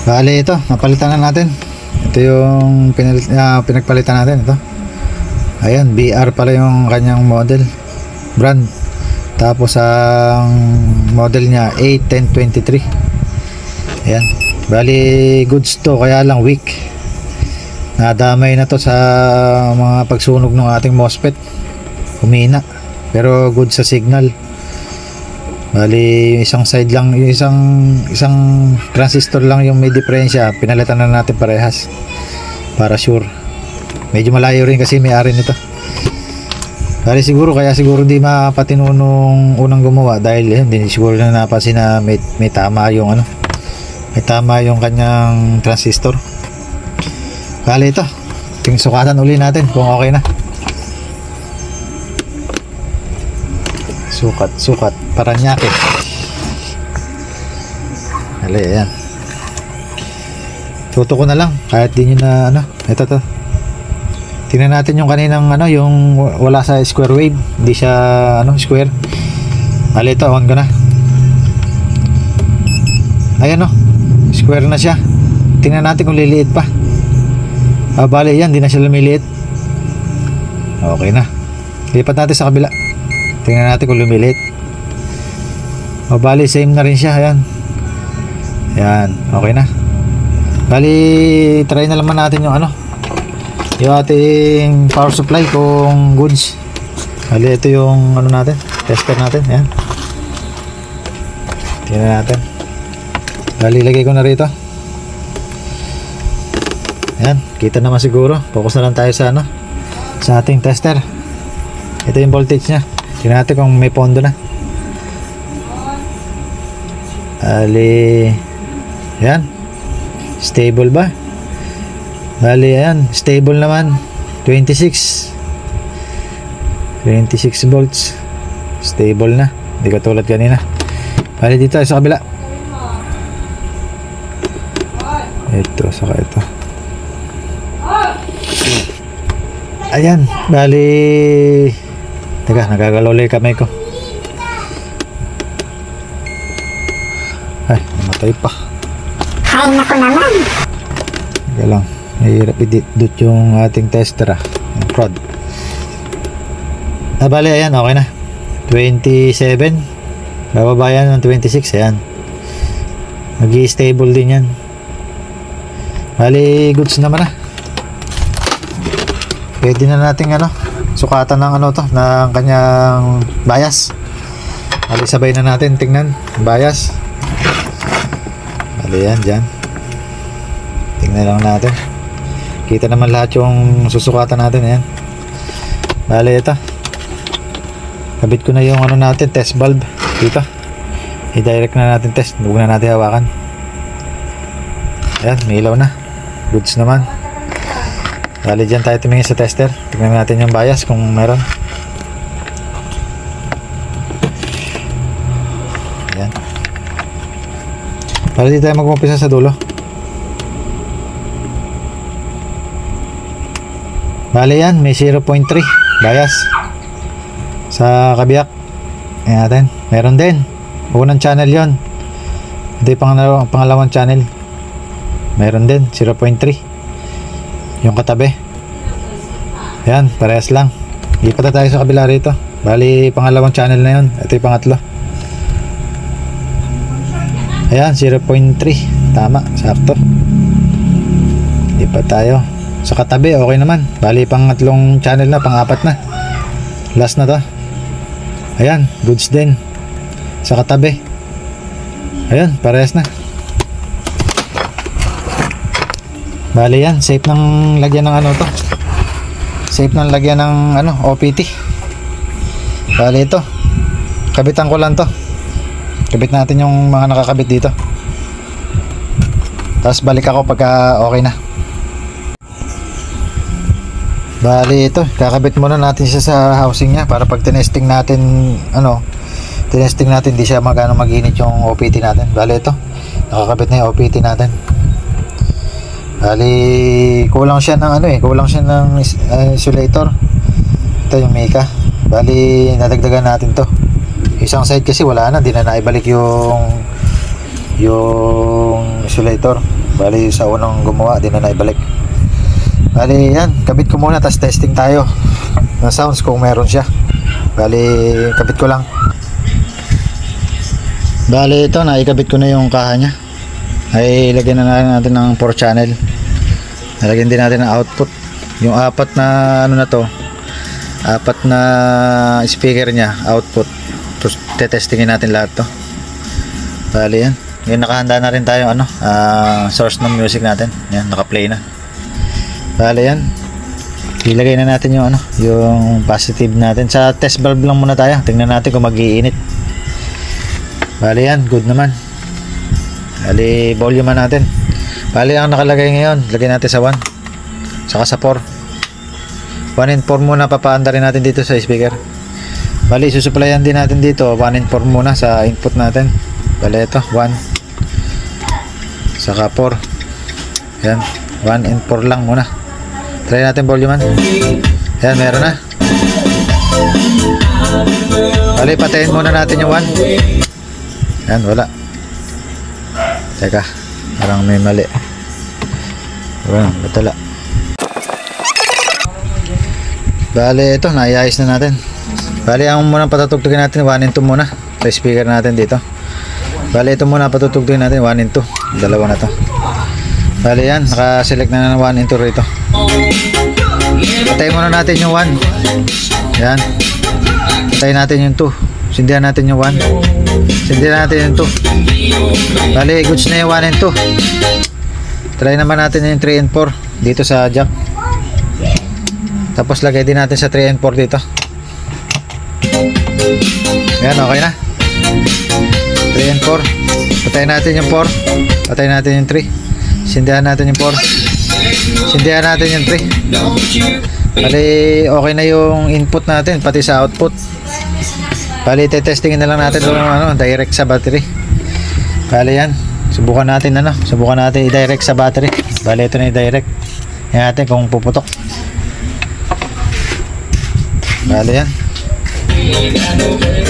Bali ito, napalitan na natin. Ito yung pinagpalitan natin ito. Ayan, BR pala yung kanyang model brand. Tapos ang model niya A1023. Ayan, bali goods to, kaya lang weak. Nadamay na to sa mga pagsunog ng ating MOSFET. Humina, pero good sa signal. Bali isang side lang, yung isang transistor lang yung may diferensya. Pinalitan na natin parehas para sure. Medyo malayo rin kasi may-ari nito. Bali siguro, kaya siguro hindi mapatino nung unang gumawa dahil hindi siguro na napansin na may tama yung may tama yung kanyang transistor. Bali ito, sukatan uli natin kung okay na. Sukat Paranaque. Dali, ayan. Tuto ko na lang kahit di nyo na ito to. Tingnan natin yung kaninang yung wala sa square wave, hindi siya square. Bali ito, on ko na. Ayan square na siya. Tingnan natin kung liliit pa. Bali yan, di na siya lumiliit. Okay na. Lipat natin sa kabila. Tingnan natin kung lumiliit. Bali same na rin siya. Ayan. Ayan, okay na. Bali try na naman natin yung yung ating power supply kung goods. Bali ito yung natin, tester natin. Ayan. Tingnan natin. Bali lagay ko na rito. Ayan, kita naman siguro. Focus na lang tayo sa sa ating tester. Ito yung voltage nya. Tingnan natin kung may pondo na. Bali, ayan, stable ba? Bali, ayan, stable naman. 26 volts. Stable na. Hindi katulad kanina. Bali dito sa kabila. Ito, saka ito. Ayan, bali, teka, nagagalaw lang yung kamay ko. Ay, namatay pa. Ay, naku naman. Teka lang, mahirap i-dot yung ating tester yung prod. Bali, ayan, okay na. 27. Bababa yan ng 26, ayan. Mag-i-stable din yan. Bali, goods naman na. Pwede na natin sukatan ng ng kanyang bias. Bali, sabay na natin tingnan bias. Bali yan, dyan. Tingnan lang natin. Kita naman lahat yung susukatan natin. Ayan. Bali, ito. Kabit ko na yung natin, test bulb dito. I-direct na natin test. Huwag na natin hawakan. Ayan, may ilaw na. Goods naman. Bali, dyan tayo tumingin sa tester. Tingnan natin yung bias kung meron. Ayan. Bali, di tayo mag-umpisa sa dulo. Bali yan, may 0.3 bias sa kabiyak. Ayan natin. Meron din. Unang channel yon. Ito yung pangalawang channel. Meron din 0.3. Yung katabi. Ayan, parehas lang. Lipat na tayo sa kabila rito. Bali, pangalawang channel na yun. Ito yung pangatlo. Ayan, 0.3. Tama, sakto. Lipat tayo. Sa katabi, okay naman. Bali, pangatlong channel na, pang-apat na. Last na to. Ayan, goods din. Sa katabi. Ayan, parehas na. Bali yan, safe ng lagyan ng to. Safe ng lagyan ng OPT. Bali ito. Kabitan ko lang to. Kabit natin yung mga nakakabit dito. Tapos balik ako pagka okay na. Bali ito, kakabit muna natin siya sa housing niya para pag tinesting natin tinesting natin di siya mag-init yung OPT natin. Bali ito, nakakabit na yung OPT natin. Bali, kulang siya ng kulang siya ng insulator. Ito yung Mika. Bali, nadagdagan natin to. Isang side kasi wala na, di na naibalik yung insulator. Bali sa unang gumawa, di na naibalik. Bali yan, kabit ko muna, tapos testing tayo ng sounds kung meron siya. Bali, kabit ko lang. Bali ito, naikabit ko na yung kaha nya. Ay ilagyan na natin ng 4 channel. Nalagyan din natin ng output. Yung apat na ano na to, apat na speaker nya, output. Tapos tetestingin natin lahat to. Bali yan. Ngayon nakahanda na rin tayo ano, source ng music natin. Yan, naka-play na. Bali yan. Ilagay na natin yung ano, yung positive natin. Sa test valve lang muna tayo. Tingnan natin kung mag-iinit. Bali yan, good naman. Bali volume natin. Bali ang nakalagay ngayon, lagay natin sa 1. Saka sa 4. 1 and 4 muna, papaanda rin natin dito sa speaker. Bali susuplayan din natin dito 1 and 4 muna sa input natin. Bali ito 1 saka 4. Yan, 1 and 4 lang muna. Try natin volume man. Yan, meron na. Bali patayin muna natin yung 1. Yan, wala. Teka, parang may mali. Wala, batala. Bali ito, naiayos na natin. Bali ang munang patutugtugin natin 1 and 2 muna sa speaker natin dito. Bali ito muna patutugtugin natin 1 and 2. Dalawa na to. Bali yan, naka-select na ng 1 and 2 rito. Patayin muna natin yung 1. Yan. Patayin natin yung 2. Sindihan natin yung 1. Sindihan natin yung 2. Bali goods na yung 1 and 2. Try naman natin yung 3 and 4 dito sa jack. Tapos lagay din natin sa 3 and 4 dito. Yan, okay na. 3 and 4. Patayin natin yung 4. Patayin natin yung 3. Sindihan natin yung 4. Sindihan natin yung 3. Bali okay na yung input natin pati sa output. Bali testingin na lang natin yung ano, direct sa battery. Bali yan. Subukan natin ano, subukan natin i-direct sa battery. Bali ito na i-direct. Yan natin kung puputok. Bali yan.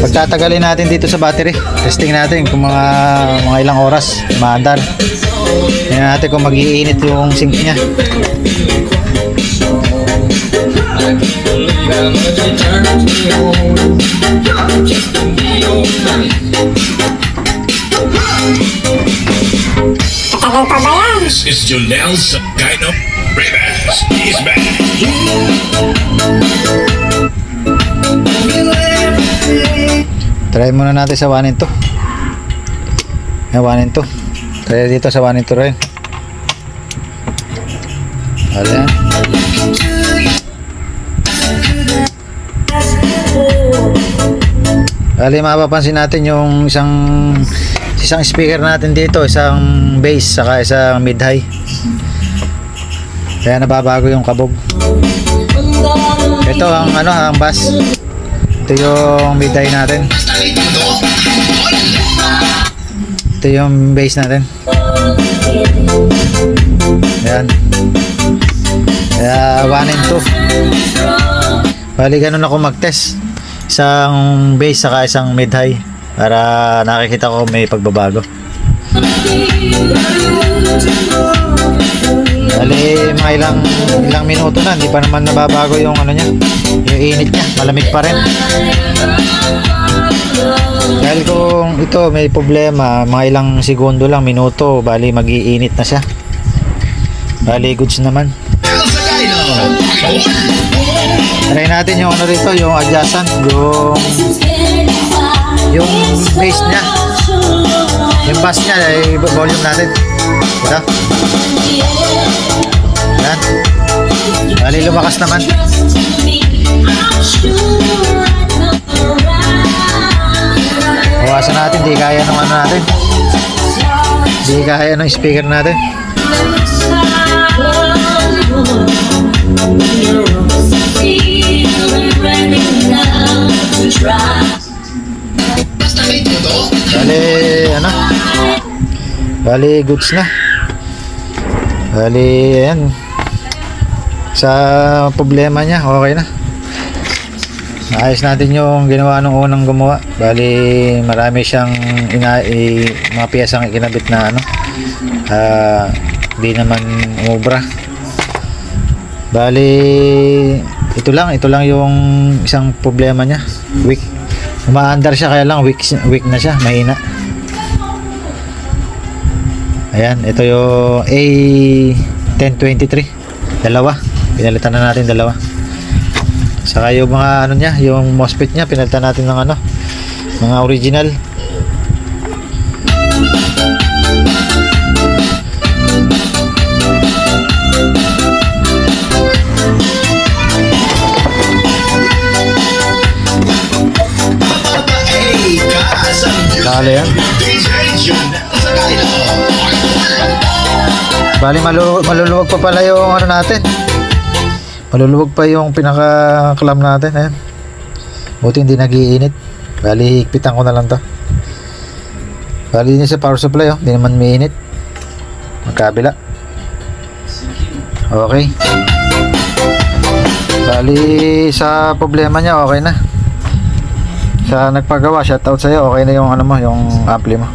Pagtatagalin natin dito sa battery, testing natin kung mga ilang oras maandar. Tingnan natin kung mag-iinit yung sink niya. Tagal pa ba yan? This is Jonel's kind of Rivers. He's back. Try muna natin sa 1 and 2. Yan, 1 and 2. Try dito sa 1 and 2 rin. Ayan. Bali mapapansin natin yung isang speaker natin dito, isang bass saka isang mid-high. Kaya nababago yung kabog. Ito ang ano, ang bass. Ito yung mid-high natin. Ito yung bass natin. Ayan. Kaya 1 and 2. Bali ganun ako mag-test. Isang bass saka isang mid-high para nakikita ko may pagbabago. Bali mga ilang minuto na, hindi pa naman nababago yung ano niya, yung init niya, malamig pa rin. Dahil kung ito may problema, mga ilang segundo lang, minuto, bali mag-iinit na siya. Bali goods naman. Try natin yung ano dito, yung adjacent, yung bass niya, yung bass niya, volume natin. Ito. Yan. Bali lumakas naman. Bawasan natin, di kaya ng ano natin, di kaya ng speaker natin. Bali ano, bali goods na. Bali ayan, sa problema niya okay na. Naayos natin yung ginawa nung unang gumawa. Bali marami siyang mga piyesang ikinabit na ano, di naman umubra. Bali ito lang yung isang problema niya, weak. Umaandar siya, kaya lang weak na siya, mahina. Ayan, ito yung A1023, dalawa, pinalitan na natin dalawa. Saka yung mga ano niya, yung MOSFET niya, pinalitan natin ng ano, mga original. Dali yan. Bali maluluwag pa pala yung ano natin. Maluluwag pa yung pinaka-clamp natin. Ayan. Buti hindi nag-iinit. Bali higpitan ko na lang to. Bali yun sa power supply, oh. Hindi naman mainit. Magkabila. Okay. Bali sa problema niya okay na. Sa nagpagawa, shoutout sa'yo, okay na yung ano mo, yung ampli mo.